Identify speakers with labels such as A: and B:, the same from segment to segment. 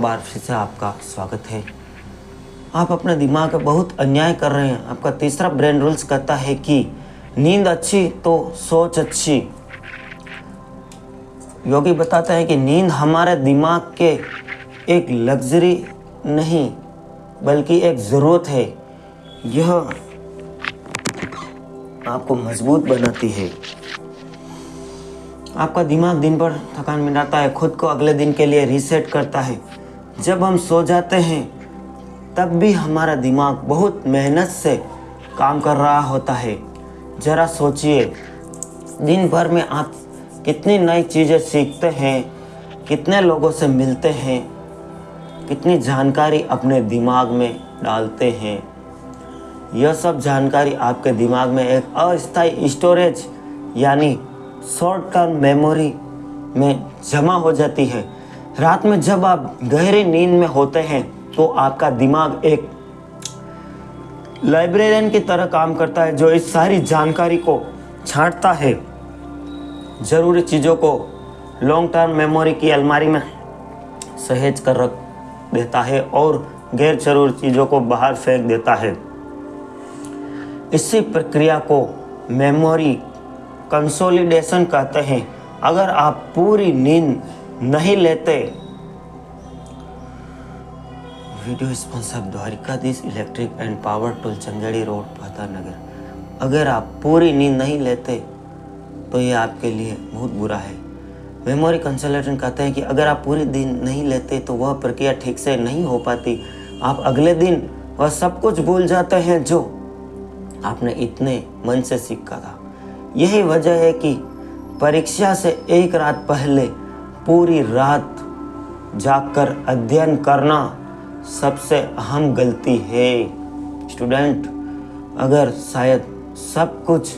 A: बार फिर से आपका स्वागत है। आप अपने दिमाग पे बहुत अन्याय कर रहे हैं। आपका तीसरा ब्रेन रूल्स कहता है कि नींद अच्छी तो सोच अच्छी। योगी बताते हैं कि नींद हमारे दिमाग के एक लग्जरी नहीं बल्कि एक ज़रूरत है। यह आपको मजबूत बनाती है। आपका दिमाग दिन भर थकान मिटाता है, खुद को अगले दिन के लिए रीसेट करता है। जब हम सो जाते हैं तब भी हमारा दिमाग बहुत मेहनत से काम कर रहा होता है। ज़रा सोचिए, दिन भर में आप कितनी नई चीज़ें सीखते हैं, कितने लोगों से मिलते हैं, कितनी जानकारी अपने दिमाग में डालते हैं। यह सब जानकारी आपके दिमाग में एक अस्थायी स्टोरेज यानी शॉर्ट टर्म मेमोरी में जमा हो जाती है। रात में जब आप गहरी नींद में होते हैं तो आपका दिमाग एक लाइब्रेरियन की तरह काम करता है जो इस सारी जानकारी को छांटता है, ज़रूरी चीज़ों को लॉन्ग टर्म मेमोरी की अलमारी में सहेज कर रख देता है और गैर जरूरी चीज़ों को बाहर फेंक देता है। इसी प्रक्रिया को मेमोरी कंसोलिडेशन कहते हैं। अगर आप पूरी नींद नहीं लेते, video sponsor Dwarikadhish electric and power tool Chanderi road Patanagar. अगर आप पूरी नींद नहीं लेते तो ये आपके लिए बहुत बुरा है। मेमोरी कंसोलिडेशन कहते हैं कि अगर आप पूरी दिन नहीं लेते तो वह प्रक्रिया ठीक से नहीं हो पाती। आप अगले दिन वह सब कुछ भूल जाते हैं जो आपने इतने मन से सीखा था। यही वजह है कि परीक्षा से एक रात पहले पूरी रात जागकर अध्ययन करना सबसे अहम गलती है। स्टूडेंट, अगर शायद सब कुछ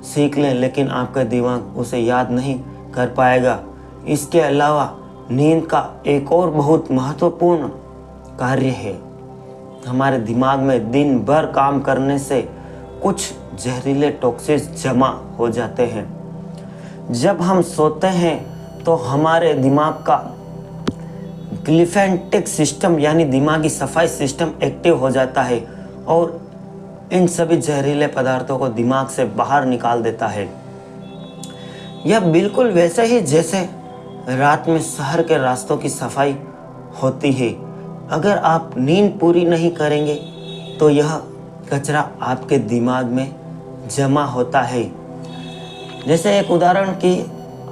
A: सीख लें लेकिन आपका दिमाग उसे याद नहीं कर पाएगा। इसके अलावा नींद का एक और बहुत महत्वपूर्ण कार्य है। हमारे दिमाग में दिन भर काम करने से कुछ जहरीले टॉक्सिन्स जमा हो जाते हैं। जब हम सोते हैं तो हमारे दिमाग का ग्लिफेंटिक सिस्टम यानी दिमागी सफाई सिस्टम एक्टिव हो जाता है और इन सभी जहरीले पदार्थों को दिमाग से बाहर निकाल देता है। यह बिल्कुल वैसे ही जैसे रात में शहर के रास्तों की सफाई होती है। अगर आप नींद पूरी नहीं करेंगे तो यह कचरा आपके दिमाग में जमा होता है। जैसे एक उदाहरण कि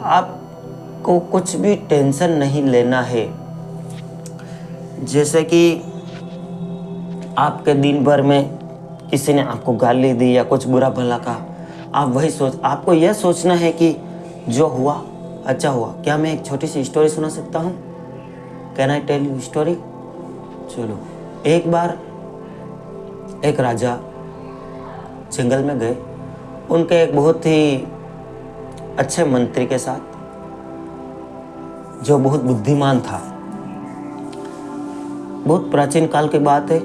A: आपको कुछ भी टेंशन नहीं लेना है। जैसे कि आपके दिन भर में किसी ने आपको गाली दी या कुछ बुरा भला कहा, आपको यह सोचना है कि जो हुआ अच्छा हुआ। क्या मैं एक छोटी सी स्टोरी सुना सकता हूँ? Can I tell you story? चलो। एक बार एक राजा जंगल में गए, उनके एक बहुत ही अच्छे मंत्री के साथ जो बहुत बुद्धिमान था। बहुत प्राचीन काल की बात है।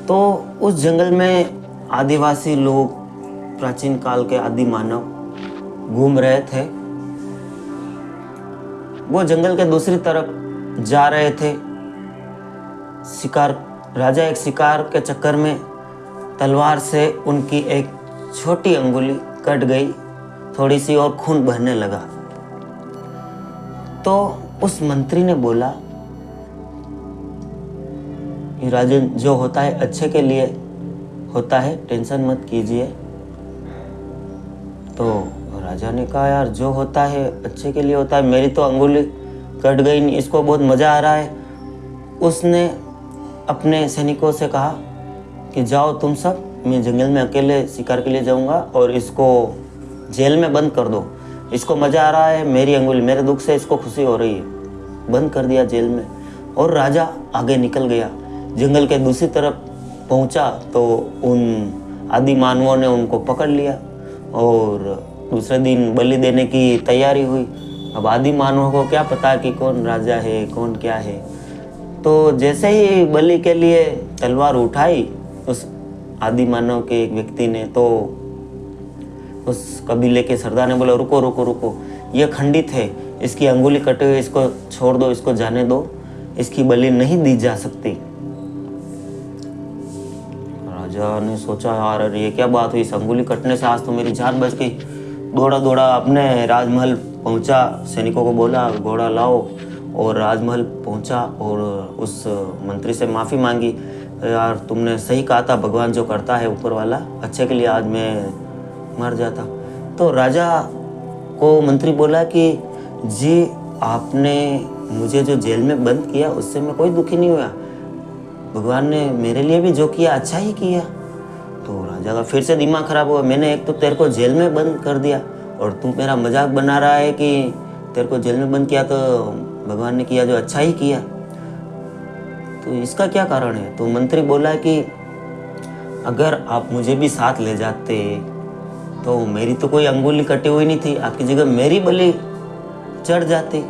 A: तो उस जंगल में आदिवासी लोग, प्राचीन काल के आदि मानव घूम रहे थे। वो जंगल के दूसरी तरफ जा रहे थे शिकार। राजा एक शिकार के चक्कर में तलवार से उनकी एक छोटी अंगुली कट गई, थोड़ी सी और खून बहने लगा। तो उस मंत्री ने बोला कि राजन, जो होता है अच्छे के लिए होता है, टेंशन मत कीजिए। तो राजा ने कहा, यार जो होता है अच्छे के लिए होता है, मेरी तो अंगुली कट गई नहीं, इसको बहुत मजा आ रहा है। उसने अपने सैनिकों से कहा कि जाओ तुम सब, मैं जंगल में अकेले शिकार के लिए जाऊंगा और इसको जेल में बंद कर दो। इसको मज़ा आ रहा है, मेरी अंगुली, मेरे दुख से इसको खुशी हो रही है। बंद कर दिया जेल में और राजा आगे निकल गया। जंगल के दूसरी तरफ पहुंचा तो उन आदि मानवों ने उनको पकड़ लिया और दूसरे दिन बलि देने की तैयारी हुई। अब आदि मानवों को क्या पता कि कौन राजा है, कौन क्या है। तो जैसे ही बलि के लिए तलवार उठाई उस आदि मानव के एक व्यक्ति ने, तो उस कबीले के सरदार ने बोला, रुको रुको रुको, ये खंडित है, इसकी अंगुली कटे हुई, इसको छोड़ दो, इसको जाने दो। इसकी बलि नहीं दी जा सकती। राजा ने सोचा, यार अरे ये क्या बात हुई, इस अंगुली कटने से आज तो मेरी जान बच गई। दौड़ा दौड़ा अपने राजमहल पहुंचा, सैनिकों को बोला घोड़ा लाओ, और राजमहल पहुंचा और उस मंत्री से माफ़ी मांगी। यार तुमने सही कहा था, भगवान जो करता है ऊपर वाला अच्छे के लिए, आज मैं मर जाता। तो राजा को मंत्री बोला कि जी आपने मुझे जो जेल में बंद किया उससे मैं कोई दुखी नहीं हुआ, भगवान ने मेरे लिए भी जो किया अच्छा ही किया। तो राजा का फिर से दिमाग खराब हुआ, मैंने एक तो तेरे को जेल में बंद कर दिया और तू मेरा मजाक बना रहा है कि तेरे को जेल में बंद किया तो भगवान ने किया जो अच्छा ही किया, तो इसका क्या कारण है। तो मंत्री बोला कि अगर आप मुझे भी साथ ले जाते तो मेरी तो कोई अंगुली कटी हुई नहीं थी, आपकी जगह मेरी बलि चढ़ जाती।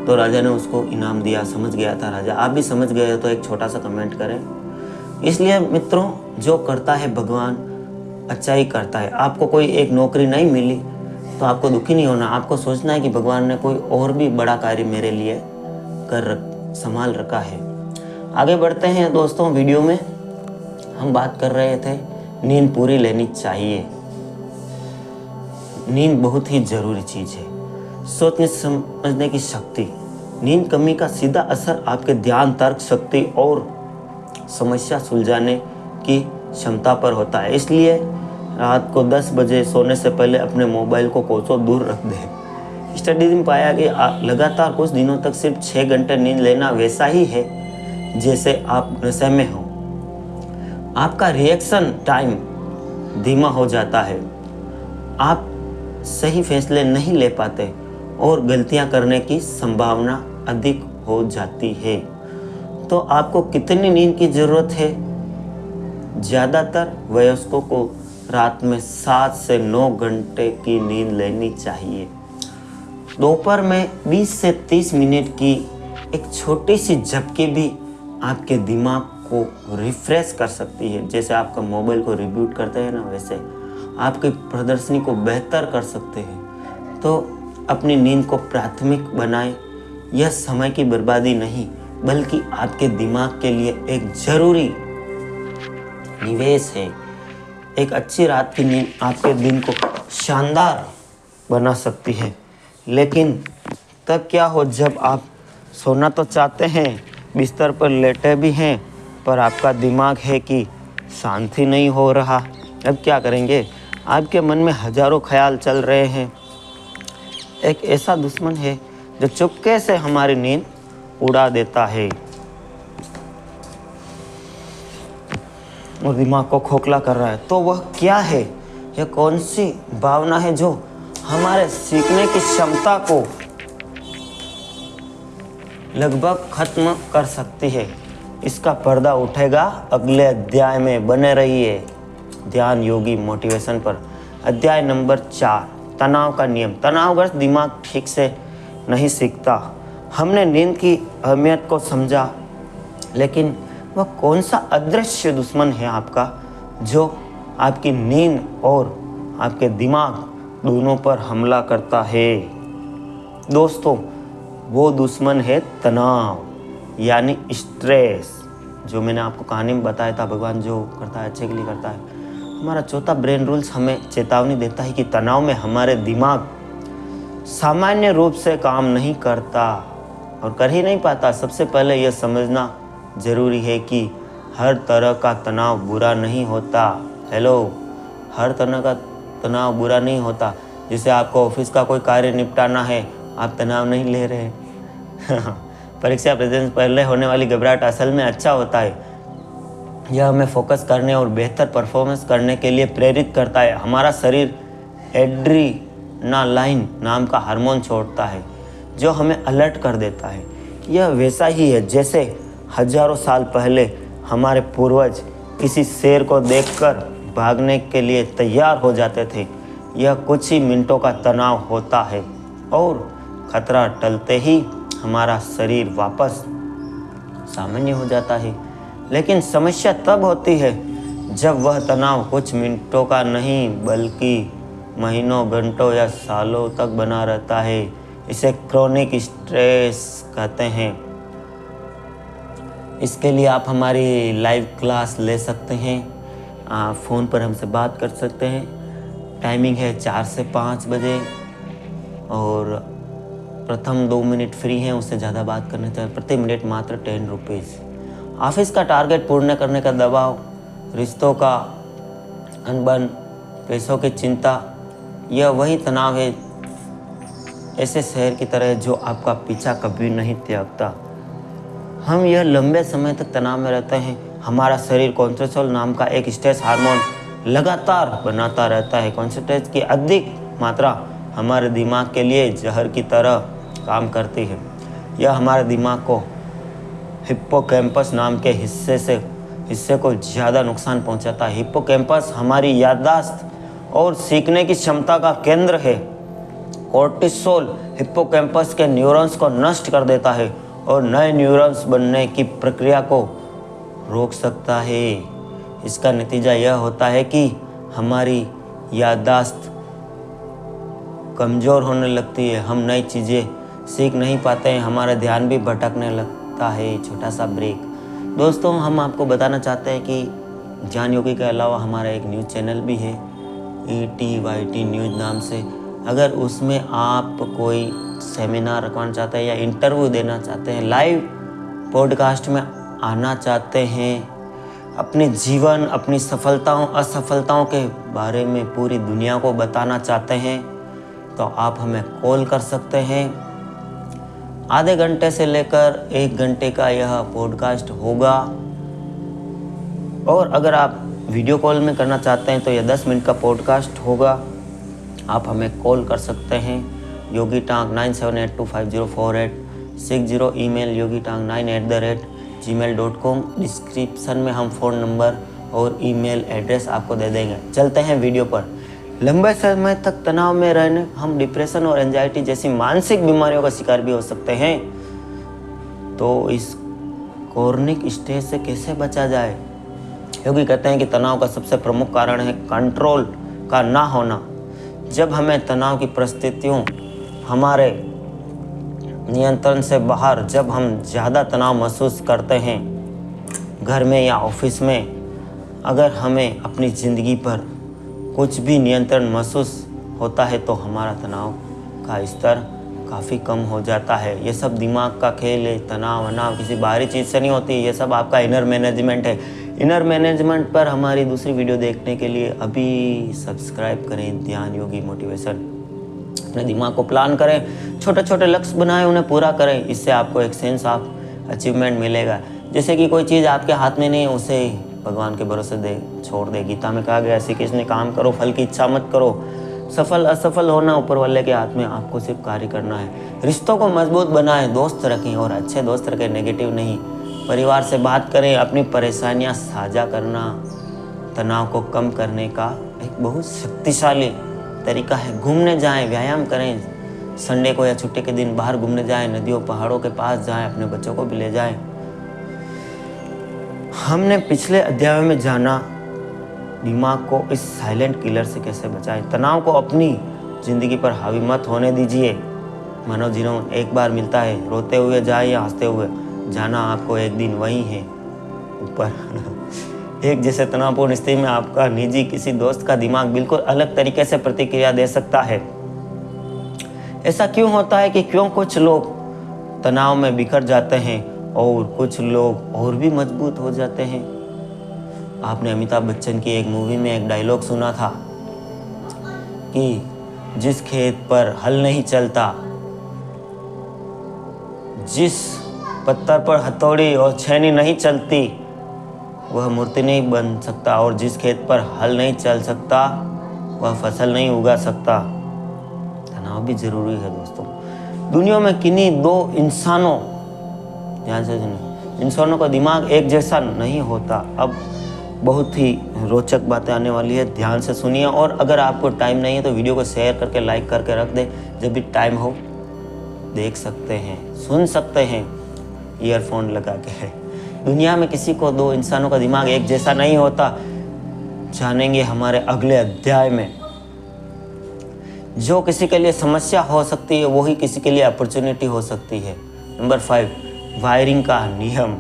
A: तो राजा ने उसको इनाम दिया, समझ गया था राजा। आप भी समझ गए हो तो एक छोटा सा कमेंट करें। इसलिए मित्रों, जो करता है भगवान अच्छा ही करता है। आपको कोई एक नौकरी नहीं मिली तो आपको दुखी नहीं होना, आपको सोचना है कि भगवान ने कोई और भी बड़ा कार्य मेरे लिए संभाल रखा है। आगे बढ़ते हैं दोस्तों, वीडियो में हम बात कर रहे थे नींद पूरी लेनी चाहिए। नींद बहुत ही जरूरी चीज़ है। सोचने समझने की शक्ति, नींद कमी का सीधा असर आपके ध्यान, तर्क शक्ति और समस्या सुलझाने की क्षमता पर होता है। इसलिए रात को 10 बजे सोने से पहले अपने मोबाइल को कोसों दूर रख दें। स्टडीज में पाया कि लगातार कुछ दिनों तक सिर्फ 6 घंटे नींद लेना वैसा ही है जैसे आप नशे में हो। आपका रिएक्शन टाइम धीमा हो जाता है, आप सही फैसले नहीं ले पाते और गलतियां करने की संभावना अधिक हो जाती है। तो आपको कितनी नींद की ज़रूरत है? ज़्यादातर वयस्कों को रात में 7 से 9 घंटे की नींद लेनी चाहिए। दोपहर में 20 से 30 मिनट की एक छोटी सी झपकी भी आपके दिमाग को रिफ्रेश कर सकती है। जैसे आपका मोबाइल को रिबूट करते हैं ना, वैसे आपकी प्रदर्शनी को बेहतर कर सकते हैं। तो अपनी नींद को प्राथमिक बनाएं। यह समय की बर्बादी नहीं बल्कि आपके दिमाग के लिए एक जरूरी निवेश है। एक अच्छी रात की नींद आपके दिन को शानदार बना सकती है। लेकिन तब क्या हो जब आप सोना तो चाहते हैं, बिस्तर पर लेटे भी हैं, पर आपका दिमाग है कि शांति नहीं हो रहा। अब क्या करेंगे? आपके मन में हजारों ख्याल चल रहे हैं। एक ऐसा दुश्मन है जो चुपके से हमारी नींद उड़ा देता है और दिमाग को खोखला कर रहा है। तो वह क्या है? यह कौन सी भावना है जो हमारे सीखने की क्षमता को लगभग खत्म कर सकती है? इसका पर्दा उठेगा अगले अध्याय में। बने रहिए ध्यान योगी मोटिवेशन पर। अध्याय नंबर 4, तनाव का नियम। तनावग्रस्त दिमाग ठीक से नहीं सीखता। हमने नींद की अहमियत को समझा, लेकिन वह कौन सा अदृश्य दुश्मन है आपका जो आपकी नींद और आपके दिमाग दोनों पर हमला करता है? दोस्तों, वो दुश्मन है तनाव, यानी स्ट्रेस। जो मैंने आपको कहानी में बताया था, भगवान जो करता है अच्छे के लिए करता है। हमारा चौथा ब्रेन रूल्स हमें चेतावनी देता है कि तनाव में हमारे दिमाग सामान्य रूप से काम नहीं करता और कर ही नहीं पाता। सबसे पहले यह समझना जरूरी है कि हर तरह का तनाव बुरा नहीं होता। हेलो, हर तरह का तनाव बुरा नहीं होता। जैसे आपको ऑफिस का कोई कार्य निपटाना है, आप तनाव नहीं ले रहे परीक्षा प्रेजेंट पहले होने वाली घबराहट असल में अच्छा होता है। यह हमें फोकस करने और बेहतर परफॉर्मेंस करने के लिए प्रेरित करता है। हमारा शरीर एड्रीनालाइन नाम का हार्मोन छोड़ता है जो हमें अलर्ट कर देता है। यह वैसा ही है जैसे हजारों साल पहले हमारे पूर्वज किसी शेर को देखकर भागने के लिए तैयार हो जाते थे। यह कुछ ही मिनटों का तनाव होता है और खतरा टलते ही हमारा शरीर वापस सामान्य हो जाता है। लेकिन समस्या तब होती है जब वह तनाव कुछ मिनटों का नहीं बल्कि महीनों, घंटों या सालों तक बना रहता है। इसे क्रोनिक स्ट्रेस कहते हैं। इसके लिए आप हमारी लाइव क्लास ले सकते हैं, आप फ़ोन पर हमसे बात कर सकते हैं। टाइमिंग है 4 से 5 बजे और प्रथम 2 मिनट फ्री हैं, उससे ज़्यादा बात करना चाहिए। प्रति मिनट मात्र 10 रुपीज़। ऑफिस का टारगेट पूर्ण करने का दबाव, रिश्तों का अनबन, पैसों की चिंता, यह वही तनाव है ऐसे शहर की तरह जो आपका पीछा कभी नहीं त्यागता। हम यह लंबे समय तक तनाव में रहते हैं। हमारा शरीर कोर्टिसोल नाम का एक स्ट्रेस हार्मोन लगातार बनाता रहता है। कोर्टिसोल की अधिक मात्रा हमारे दिमाग के लिए जहर की तरह काम करती है। यह हमारे दिमाग को हिप्पोकैम्पस नाम के हिस्से को ज़्यादा नुकसान पहुंचाता है। हिप्पोकैम्पस हमारी याददाश्त और सीखने की क्षमता का केंद्र है। कोर्टिसोल हिप्पोकैम्पस के न्यूरॉन्स को नष्ट कर देता है और नए न्यूरॉन्स बनने की प्रक्रिया को रोक सकता है। इसका नतीजा यह होता है कि हमारी याददाश्त कमज़ोर होने लगती है, हम नई चीज़ें सीख नहीं पाते हैं, हमारा ध्यान भी भटकने लगता है। छोटा सा ब्रेक। दोस्तों, हम आपको बताना चाहते हैं कि ज्ञान योगी के अलावा हमारा एक न्यूज़ चैनल भी है ETYT न्यूज़ नाम से। अगर उसमें आप कोई सेमिनार रखवाना चाहते हैं या इंटरव्यू देना चाहते हैं, लाइव पॉडकास्ट में आना चाहते हैं, अपने जीवन, अपनी सफलताओं असफलताओं के बारे में पूरी दुनिया को बताना चाहते हैं, तो आप हमें कॉल कर सकते हैं। आधे घंटे से लेकर 1 घंटे का यह पॉडकास्ट होगा। और अगर आप वीडियो कॉल में करना चाहते हैं तो यह 10 मिनट का पॉडकास्ट होगा। आप हमें कॉल कर सकते हैं yogitank 9782504860, ईमेल yogitank9@gmail.com। डिस्क्रिप्शन में हम फ़ोन नंबर और ईमेल एड्रेस आपको दे देंगे। चलते हैं वीडियो पर। लंबे समय तक तनाव में रहने हम डिप्रेशन और एंजाइटी जैसी मानसिक बीमारियों का शिकार भी हो सकते हैं। तो इस क्रोनिक स्टेज से कैसे बचा जाए? योगी कहते हैं कि तनाव का सबसे प्रमुख कारण है कंट्रोल का ना होना। जब हमें तनाव की परिस्थितियों हमारे नियंत्रण से बाहर, जब हम ज़्यादा तनाव महसूस करते हैं घर में या ऑफिस में, अगर हमें अपनी ज़िंदगी पर कुछ भी नियंत्रण महसूस होता है तो हमारा तनाव का स्तर काफ़ी कम हो जाता है। ये सब दिमाग का खेल है। तनाव वनाव किसी बाहरी चीज़ से नहीं होती, ये सब आपका इनर मैनेजमेंट है। इनर मैनेजमेंट पर हमारी दूसरी वीडियो देखने के लिए अभी सब्सक्राइब करें ध्यान योगी मोटिवेशन। अपने दिमाग को प्लान करें, छोटे छोटे लक्ष्य बनाएं, उन्हें पूरा करें। इससे आपको एक सेंस ऑफ अचीवमेंट मिलेगा। जैसे कि कोई चीज़ आपके हाथ में नहीं है, उसे भगवान के भरोसे छोड़ दे। गीता में कहा गया, श्री कृष्ण ने काम करो, फल की इच्छा मत करो। सफल असफल होना ऊपर वाले के हाथ में, आपको सिर्फ कार्य करना है। रिश्तों को मजबूत बनाएं, दोस्त रखें और अच्छे दोस्त रखें, नेगेटिव नहीं। परिवार से बात करें, अपनी परेशानियां साझा करना तनाव को कम करने का एक बहुत शक्तिशाली तरीका है। घूमने जाएं, व्यायाम करें, संडे को या छुट्टी के दिन बाहर घूमने जाएं, नदियों पहाड़ों के पास जाएं, अपने बच्चों को भी ले जाएं। हमने पिछले अध्याय में जाना दिमाग को इस साइलेंट किलर से कैसे बचाएं। तनाव को अपनी ज़िंदगी पर हावी मत होने दीजिए। मानव जीवन एक बार मिलता है, रोते हुए जाए या हंसते हुए, जाना आपको एक दिन वही है ऊपर। एक जैसे तनावपूर्ण स्थिति में आपका निजी किसी दोस्त का दिमाग बिल्कुल अलग तरीके से प्रतिक्रिया दे सकता है। ऐसा क्यों होता है कि क्यों कुछ लोग तनाव में बिखर जाते हैं और कुछ लोग और भी मजबूत हो जाते हैं? आपने अमिताभ बच्चन की एक मूवी में एक डायलॉग सुना था कि जिस खेत पर हल नहीं चलता, जिस पत्थर पर हथौड़ी और छेनी नहीं चलती, वह मूर्ति नहीं बन सकता, और जिस खेत पर हल नहीं चल सकता वह फसल नहीं उगा सकता। तनाव भी जरूरी है दोस्तों। दुनिया में किन्हीं दो इंसानों, ध्यान से सुनिए, इंसानों का दिमाग एक जैसा नहीं होता। अब बहुत ही रोचक बातें आने वाली है, ध्यान से सुनिए। और अगर आपको टाइम नहीं है तो वीडियो को शेयर करके लाइक करके रख दे। जब भी टाइम हो देख सकते हैं, सुन सकते हैं ईयरफोन लगा के। दुनिया में किसी को दो इंसानों का दिमाग एक जैसा नहीं होता, जानेंगे हमारे अगले अध्याय में। जो किसी के लिए समस्या हो सकती है वही किसी के लिए अपॉर्चुनिटी हो सकती है। नंबर 5, वायरिंग का नियम।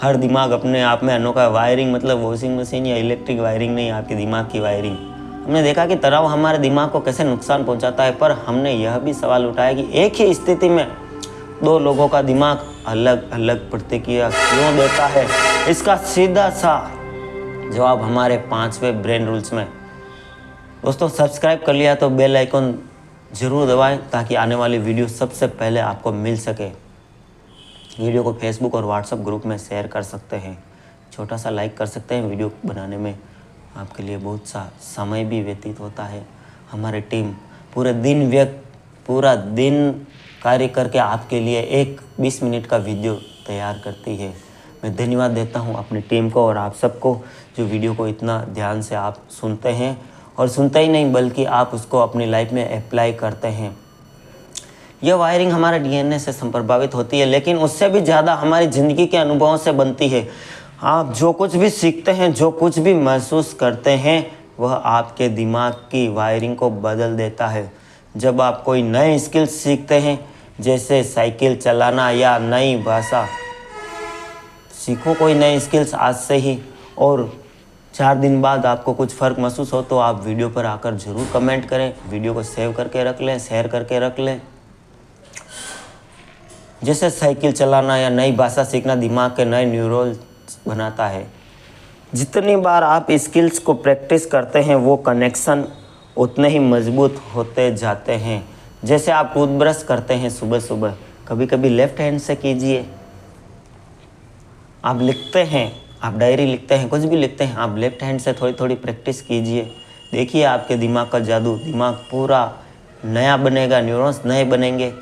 A: हर दिमाग अपने आप में अनोखा है। वायरिंग मतलब वॉशिंग मशीन या इलेक्ट्रिक वायरिंग नहीं, आपके दिमाग की वायरिंग। हमने देखा कि तनाव हमारे दिमाग को कैसे नुकसान पहुंचाता है, पर हमने यह भी सवाल उठाया कि एक ही स्थिति में दो लोगों का दिमाग अलग अलग प्रतिक्रिया क्यों देता है। इसका सीधा सा जवाब हमारे 5वें ब्रेन रूल्स में। दोस्तों, सब्सक्राइब कर लिया तो बेल आइकन ज़रूर दबाएं ताकि आने वाली वीडियो सबसे पहले आपको मिल सके। वीडियो को फेसबुक और व्हाट्सएप ग्रुप में शेयर कर सकते हैं, छोटा सा लाइक कर सकते हैं। वीडियो बनाने में आपके लिए बहुत सा समय भी व्यतीत होता है। हमारी टीम पूरा दिन कार्य करके आपके लिए एक 20 मिनट का वीडियो तैयार करती है। मैं धन्यवाद देता हूं अपनी टीम को और आप सबको जो वीडियो को इतना ध्यान से आप सुनते हैं, और सुनते ही नहीं बल्कि आप उसको अपनी लाइफ में अप्लाई करते हैं। यह वायरिंग हमारे डीएनए से प्रभावित होती है, लेकिन उससे भी ज़्यादा हमारी ज़िंदगी के अनुभवों से बनती है। आप जो कुछ भी सीखते हैं, जो कुछ भी महसूस करते हैं, वह आपके दिमाग की वायरिंग को बदल देता है। जब आप कोई नए स्किल सीखते हैं, जैसे साइकिल चलाना या नई भाषा सीखो, कोई नई स्किल्स आज से ही, और 4 दिन बाद आपको कुछ फ़र्क महसूस हो तो आप वीडियो पर आकर ज़रूर कमेंट करें। वीडियो को सेव करके रख लें, शेयर करके रख लें। जैसे साइकिल चलाना या नई भाषा सीखना दिमाग के नए न्यूरॉन्स बनाता है। जितनी बार आप स्किल्स को प्रैक्टिस करते हैं, वो कनेक्शन उतने ही मजबूत होते जाते हैं। जैसे आप टूथब्रश करते हैं सुबह सुबह, कभी कभी लेफ्ट हैंड से कीजिए। आप लिखते हैं, आप डायरी लिखते हैं, कुछ भी लिखते हैं, आप लेफ्ट हैंड से थोड़ी थोड़ी प्रैक्टिस कीजिए। देखिए आपके दिमाग का जादू, दिमाग पूरा नया बनेगा, न्यूरॉन्स नए बनेंगे।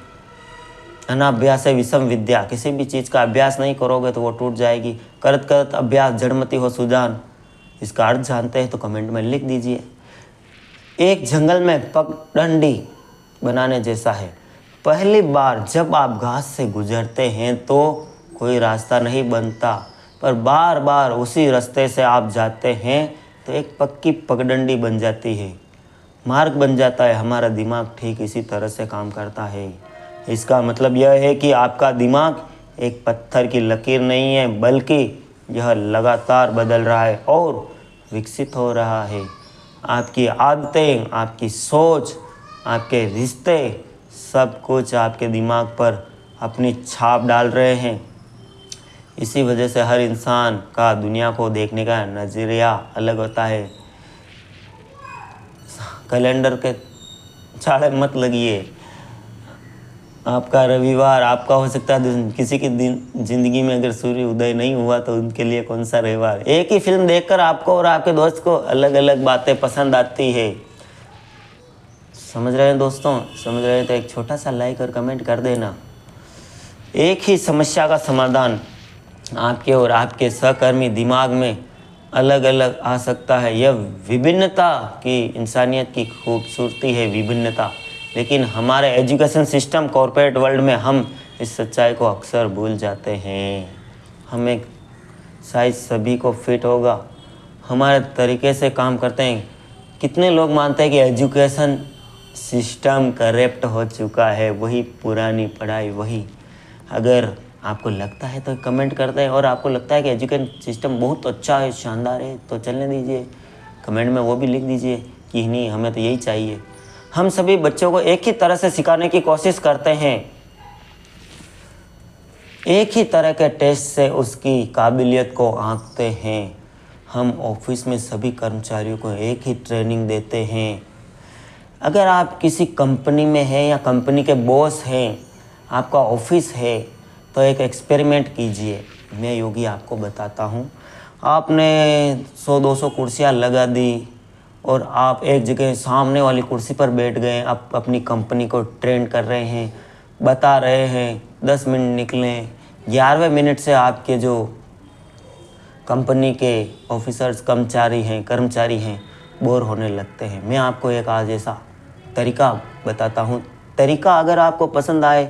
A: अनाभ्यास है विषम विद्या, किसी भी चीज़ का अभ्यास नहीं करोगे तो वो टूट जाएगी। करत करत अभ्यास जड़मति हो सुजान। इसका अर्थ जानते हैं तो कमेंट में लिख दीजिए। एक जंगल में पगडंडी बनाने जैसा है। पहली बार जब आप घास से गुजरते हैं तो कोई रास्ता नहीं बनता, पर बार बार उसी रास्ते से आप जाते हैं तो एक पक्की पगडंडी बन जाती है, मार्ग बन जाता है। हमारा दिमाग ठीक इसी तरह से काम करता है। इसका मतलब यह है कि आपका दिमाग एक पत्थर की लकीर नहीं है, बल्कि यह लगातार बदल रहा है और विकसित हो रहा है। आपकी आदतें, आपकी सोच, आपके रिश्ते, सब कुछ आपके दिमाग पर अपनी छाप डाल रहे हैं। इसी वजह से हर इंसान का दुनिया को देखने का नज़रिया अलग होता है। कैलेंडर के चाड़े मत लगिए। आपका रविवार आपका हो सकता है, किसी की ज़िंदगी में अगर सूर्य उदय नहीं हुआ तो उनके लिए कौन सा रविवार। एक ही फिल्म देखकर आपको और आपके दोस्त को अलग अलग बातें पसंद आती है। समझ रहे हैं दोस्तों? समझ रहे हैं तो एक छोटा सा लाइक और कमेंट कर देना। एक ही समस्या का समाधान आपके और आपके सहकर्मी दिमाग में अलग अलग आ सकता है। यह विभिन्नता की इंसानियत की खूबसूरती है, विभिन्नता। लेकिन हमारे एजुकेशन सिस्टम, कॉर्पोरेट वर्ल्ड में हम इस सच्चाई को अक्सर भूल जाते हैं। हम एक साइज सभी को फिट होगा, हमारे तरीके से काम करते हैं। कितने लोग मानते हैं कि एजुकेशन सिस्टम करप्ट हो चुका है, वही पुरानी पढ़ाई वही। अगर आपको लगता है तो कमेंट करते हैं, और आपको लगता है कि एजुकेशन सिस्टम बहुत अच्छा है, शानदार है, तो चलने दीजिए। कमेंट में वो भी लिख दीजिए कि नहीं, हमें तो यही चाहिए। हम सभी बच्चों को एक ही तरह से सिखाने की कोशिश करते हैं। एक ही तरह के टेस्ट से उसकी काबिलियत को आंकते हैं। हम ऑफिस में सभी कर्मचारियों को एक ही ट्रेनिंग देते हैं। अगर आप किसी कंपनी में हैं या कंपनी के बॉस हैं, आपका ऑफिस है, तो एक एक्सपेरिमेंट कीजिए। मैं योगी आपको बताता हूँ। आपने 100-200 कुर्सियाँ लगा दी और आप एक जगह सामने वाली कुर्सी पर बैठ गए। आप अपनी कंपनी को ट्रेन कर रहे हैं, बता रहे हैं। 10 मिनट निकलें, 11वें मिनट से आपके जो कंपनी के ऑफिसर्स कर्मचारी हैं बोर होने लगते हैं। मैं आपको एक आज ऐसा तरीका बताता हूँ। तरीका अगर आपको पसंद आए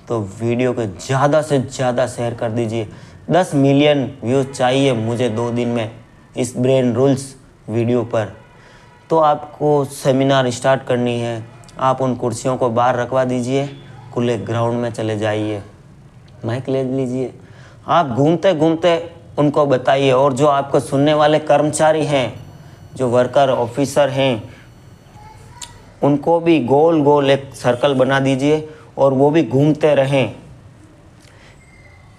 A: तो वीडियो को ज़्यादा से ज़्यादा शेयर कर दीजिए। 10 मिलियन व्यूज़ चाहिए मुझे 2 दिन में इस ब्रेन रूल्स वीडियो पर। तो आपको सेमिनार स्टार्ट करनी है। आप उन कुर्सियों को बाहर रखवा दीजिए, खुले ग्राउंड में चले जाइए, माइक ले लीजिए। आप घूमते घूमते उनको बताइए। और जो आपको सुनने वाले कर्मचारी हैं, जो वर्कर ऑफिसर हैं, उनको भी गोल गोल एक सर्कल बना दीजिए और वो भी घूमते रहें।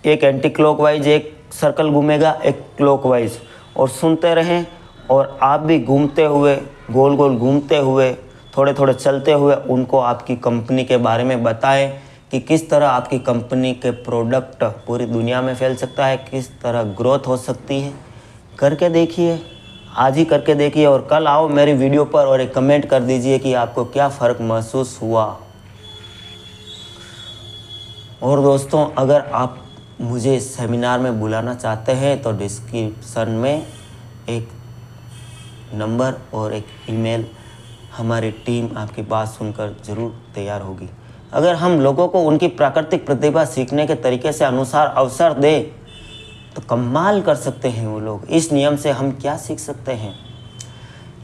A: एक एंटी क्लॉकवाइज एक सर्कल घूमेगा, एक क्लॉकवाइज, और सुनते रहें। और आप भी घूमते हुए, गोल गोल घूमते हुए, थोड़े थोड़े चलते हुए उनको आपकी कंपनी के बारे में बताएं कि किस तरह आपकी कंपनी के प्रोडक्ट पूरी दुनिया में फैल सकता है, किस तरह ग्रोथ हो सकती है। करके देखिए, आज ही करके देखिए और कल आओ मेरी वीडियो पर और एक कमेंट कर दीजिए कि आपको क्या फ़र्क महसूस हुआ। और दोस्तों, अगर आप मुझे सेमिनार में बुलाना चाहते हैं तो डिस्क्रिप्शन में एक नंबर और एक ईमेल, हमारी टीम आपकी बात सुनकर ज़रूर तैयार होगी। अगर हम लोगों को उनकी प्राकृतिक प्रतिभा सीखने के तरीके से अनुसार अवसर दें तो कमाल कर सकते हैं वो लोग। इस नियम से हम क्या सीख सकते हैं?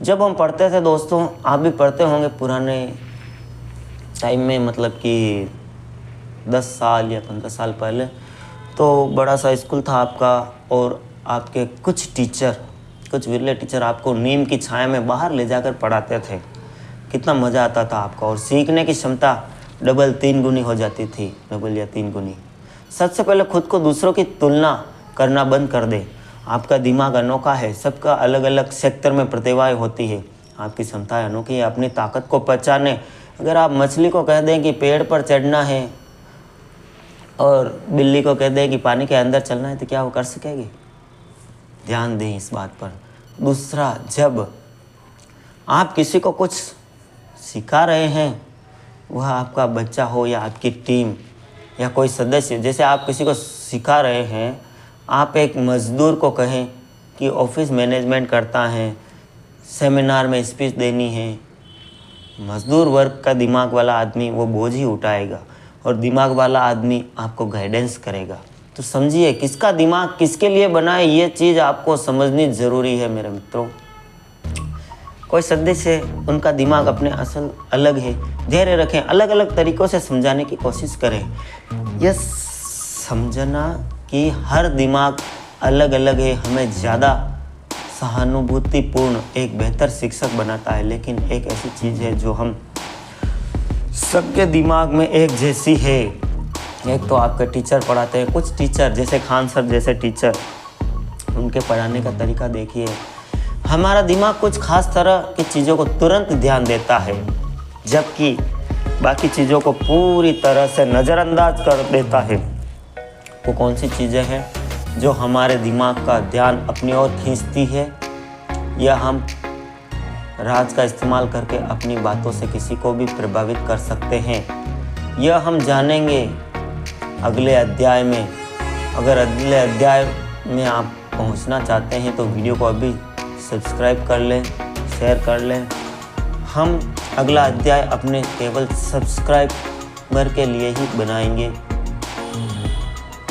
A: जब हम पढ़ते थे दोस्तों, आप भी पढ़ते होंगे पुराने टाइम में, मतलब कि 10 साल या 15 साल पहले, तो बड़ा सा स्कूल था आपका और आपके कुछ टीचर, कुछ विरले टीचर आपको नीम की छाया में बाहर ले जाकर पढ़ाते थे। कितना मज़ा आता था आपका, और सीखने की क्षमता डबल 3 गुनी हो जाती थी, डबल या 3 गुनी। सबसे पहले खुद को दूसरों की तुलना करना बंद कर दे। आपका दिमाग अनोखा है, सबका अलग अलग सेक्टर में प्रतिभाएं होती है। आपकी क्षमताएं अनोखी है, अपनी ताकत को पहचाने। अगर आप मछली को कह दें कि पेड़ पर चढ़ना है और बिल्ली को कह दें कि पानी के अंदर चलना है, तो क्या वो कर सकेगी? ध्यान दें इस बात पर। दूसरा, जब आप किसी को कुछ सिखा रहे हैं, वह आपका बच्चा हो या आपकी टीम या कोई सदस्य, जैसे आप किसी को सिखा रहे हैं, आप एक मज़दूर को कहें कि ऑफिस मैनेजमेंट करता है, सेमिनार में स्पीच देनी है, मज़दूर वर्ग का दिमाग वाला आदमी वो बोझ ही उठाएगा और दिमाग वाला आदमी आपको गाइडेंस करेगा। तो समझिए किसका दिमाग किसके लिए बना है, ये चीज़ आपको समझनी ज़रूरी है मेरे मित्रों। कोई सदस्य, उनका दिमाग अपने असल अलग है। धैर्य रखें, अलग अलग तरीक़ों से समझाने की कोशिश करें। यह समझना कि हर दिमाग अलग अलग है हमें ज़्यादा सहानुभूतिपूर्ण एक बेहतर शिक्षक बनाता है। लेकिन एक ऐसी चीज़ है जो हम सबके दिमाग में एक जैसी है। एक तो आपके टीचर पढ़ाते हैं, कुछ टीचर जैसे खान सर जैसे टीचर, उनके पढ़ाने का तरीका देखिए। हमारा दिमाग कुछ खास तरह की चीज़ों को तुरंत ध्यान देता है, जबकि बाकी चीज़ों को पूरी तरह से नज़रअंदाज कर देता है। वो कौन सी चीज़ें हैं जो हमारे दिमाग का ध्यान अपनी ओर खींचती है, या हम राज का इस्तेमाल करके अपनी बातों से किसी को भी प्रभावित कर सकते हैं, यह हम जानेंगे अगले अध्याय में। अगर अगले अध्याय में आप पहुंचना चाहते हैं तो वीडियो को अभी सब्सक्राइब कर लें, शेयर कर लें। हम अगला अध्याय अपने केवल सब्सक्राइबर के लिए ही बनाएंगे।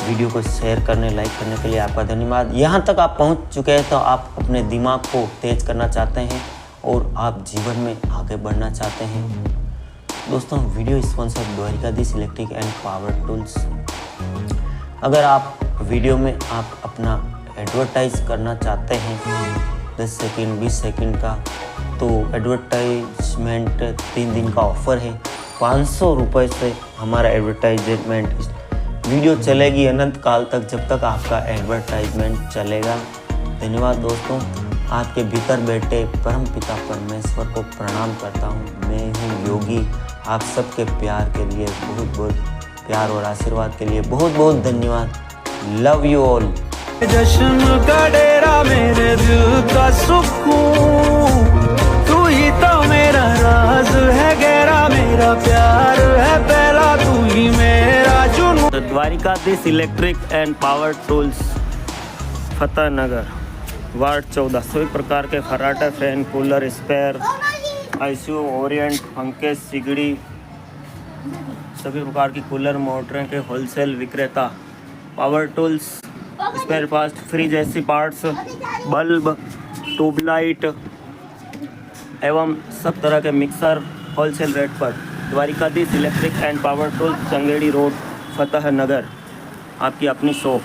A: वीडियो को शेयर करने, लाइक करने के लिए आपका धन्यवाद। यहाँ तक आप पहुँच चुके हैं तो आप अपने दिमाग को तेज करना चाहते हैं और आप जीवन में आगे बढ़ना चाहते हैं। दोस्तों, video sponsor Dwarikadhish electric and power tools. अगर आप वीडियो में आप अपना एडवर्टाइज करना चाहते हैं 10 सेकंड 20 सेकंड का, तो एडवर्टाइजमेंट 3 दिन का ऑफ़र है। 500 रुपये से हमारा एडवर्टाइजमेंट वीडियो चलेगी अनंत काल तक, जब तक आपका एडवर्टाइजमेंट चलेगा। धन्यवाद दोस्तों। आपके भीतर बैठे परमपिता परमेश्वर को प्रणाम करता हूँ। मैं हूँ योगी। आप सबके प्यार के लिए बहुत बहुत प्यार और आशीर्वाद के लिए बहुत बहुत धन्यवाद। Love you all.
B: जश्न का डेरा मेरे दिल का सुकून, तू ही तो मेरा राज है गहरा, मेरा प्यार है पहला, तू ही मेरा जुनून।
A: Dwarikadhish electric and power tools, Fateh Nagar, ward 14। सभी प्रकार के खर्राटे, fan, cooler, spare, ICU, Orient, पंखे, सिगड़ी, सभी प्रकार की कूलर मोटरें के होलसेल विक्रेता। Power tools, spare parts, fridge AC parts, bulb, tube light एवं सब तरह के मिक्सर होलसेल रेट पर। Dwarikadhish electric and power tools, Changeri road, Fateh Nagar, आपकी अपनी शॉप।